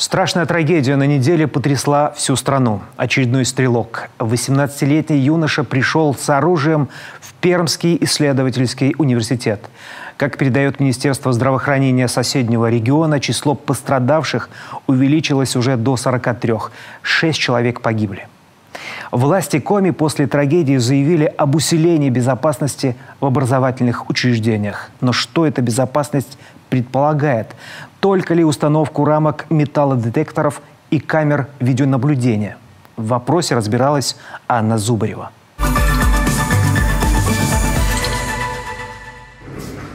Страшная трагедия на неделе потрясла всю страну. Очередной стрелок. 18-летний юноша пришел с оружием в Пермский исследовательский университет. Как передает Министерство здравоохранения соседнего региона, число пострадавших увеличилось уже до 43. 6 человек погибли. Власти Коми после трагедии заявили об усилении безопасности в образовательных учреждениях. Но что эта безопасность предполагает? Только ли установку рамок металлодетекторов и камер видеонаблюдения? В вопросе разбиралась Анна Зубарева.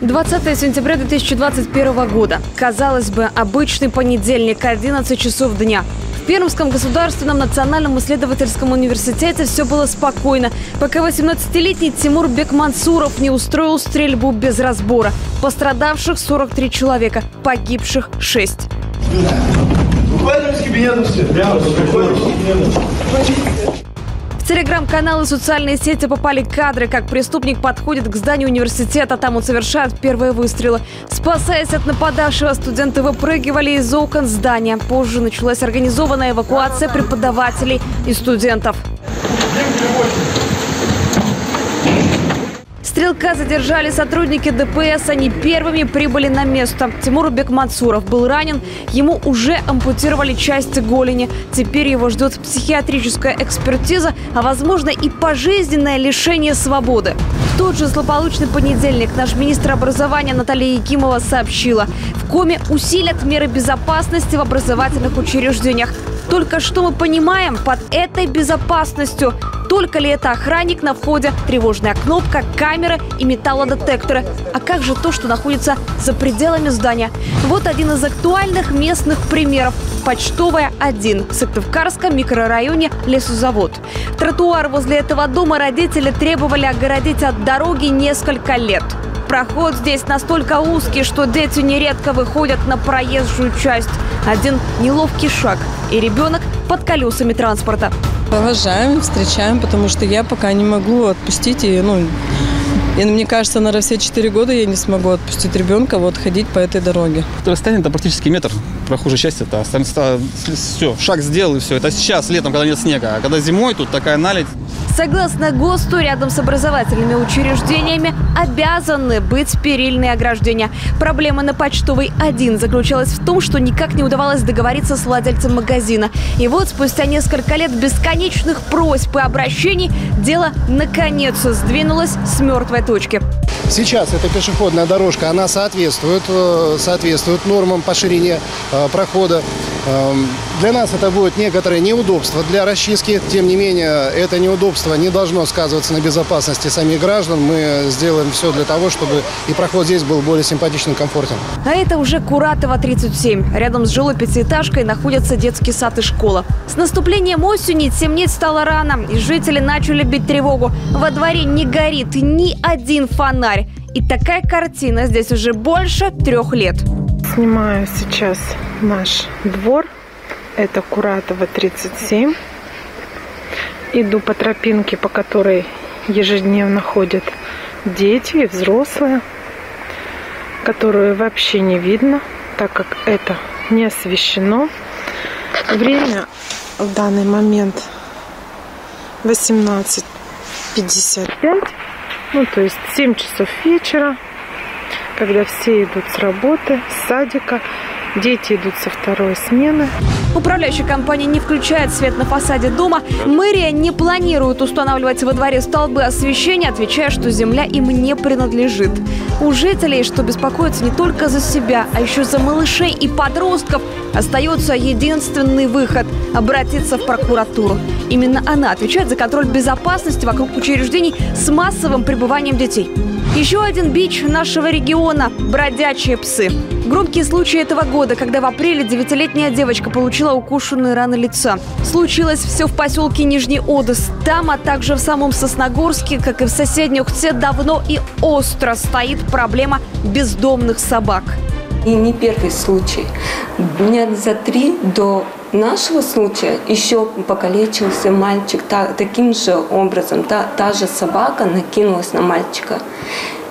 20 сентября 2021 года. Казалось бы, обычный понедельник, 11 часов дня. В Пермском государственном национальном исследовательском университете все было спокойно, пока 18-летний Тимур Бекмансуров не устроил стрельбу без разбора. Пострадавших 43 человека, погибших 6. В телеграм-каналы и социальные сети попали кадры, как преступник подходит к зданию университета. Там он совершает первые выстрелы. Спасаясь от нападавшего, студенты выпрыгивали из окон здания. Позже началась организованная эвакуация преподавателей и студентов. Стрелка задержали сотрудники ДПС. Они первыми прибыли на место. Тимур Бекмансуров был ранен. Ему уже ампутировали части голени. Теперь его ждет психиатрическая экспертиза, а возможно и пожизненное лишение свободы. В тот же злополучный понедельник наш министр образования Наталья Якимова сообщила: в Коми усилят меры безопасности в образовательных учреждениях. Только что мы понимаем под этой безопасностью? Только ли это охранник на входе, тревожная кнопка, камеры и металлодетекторы? А как же то, что находится за пределами здания? Вот один из актуальных местных примеров. Почтовая 1 в Сыктывкарском микрорайоне Лесозавод. Тротуар возле этого дома родители требовали огородить от дороги несколько лет. Проход здесь настолько узкий, что дети нередко выходят на проезжую часть. Один неловкий шаг, и ребенок под колесами транспорта. Провожаем, встречаем, потому что я пока не могу отпустить. И мне кажется, наверное, все 4 года я не смогу отпустить ребенка ходить по этой дороге. Расстояние это практически метр. Прохожая часть это все, шаг сделал и все. Это сейчас, летом, когда нет снега. А когда зимой, тут такая наледь. Согласно ГОСТу, рядом с образовательными учреждениями обязаны быть перильные ограждения. Проблема на Почтовой 1 заключалась в том, что никак не удавалось договориться с владельцем магазина. И вот спустя несколько лет бесконечных просьб и обращений дело наконец сдвинулось с мертвой точки. Сейчас эта пешеходная дорожка, она соответствует нормам по ширине прохода. Для нас это будет некоторое неудобство для расчистки. Тем не менее, это неудобство не должно сказываться на безопасности самих граждан. Мы сделаем все для того, чтобы и проход здесь был более симпатичным, комфортен. А это уже Куратова, 37. Рядом с жилой пятиэтажкой находятся детский сад и школа. С наступлением осени темнеть стало рано, и жители начали бить тревогу. Во дворе не горит ни один фонарь. И такая картина здесь уже больше 3 лет. Снимаю сейчас наш двор. Это Куратова, 37. Иду по тропинке, по которой ежедневно ходят дети и взрослые, которую вообще не видно, так как это не освещено. Время в данный момент 18:55, то есть 7 часов вечера, когда все идут с работы, с садика, дети идут со второй смены. Управляющая компания не включает свет на фасаде дома. Мэрия не планирует устанавливать во дворе столбы освещения, отвечая, что земля им не принадлежит. У жителей, что беспокоятся не только за себя, а еще за малышей и подростков, остается единственный выход – обратиться в прокуратуру. Именно она отвечает за контроль безопасности вокруг учреждений с массовым пребыванием детей. Еще один бич нашего региона – бродячие псы. Громкие случаи этого года, когда в апреле 9-летняя девочка получила укушенные раны лица. Случилось все в поселке Нижний Одес. Там, а также в самом Сосногорске, как и в соседней Ухте, давно и остро стоит проблема бездомных собак. И не первый случай. Дня за 3 до нашего случая еще покалечился мальчик таким же образом. Та же собака накинулась на мальчика.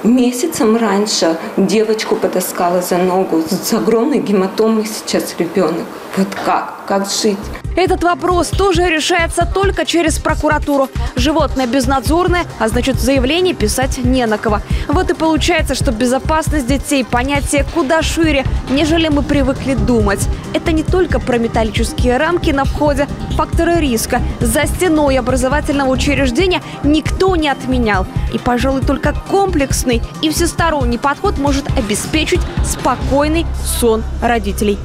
Месяцем раньше девочку потаскала за ногу. С огромной гематомой сейчас ребенок. Вот как жить? Этот вопрос тоже решается только через прокуратуру. Животное безнадзорное, а значит, заявление писать не на кого. Вот и получается, что безопасность детей – понятие куда шире, нежели мы привыкли думать. Это не только про металлические рамки на входе, факторы риска. За стеной образовательного учреждения никто не отменял. И, пожалуй, только комплексный и всесторонний подход может обеспечить спокойный сон родителей.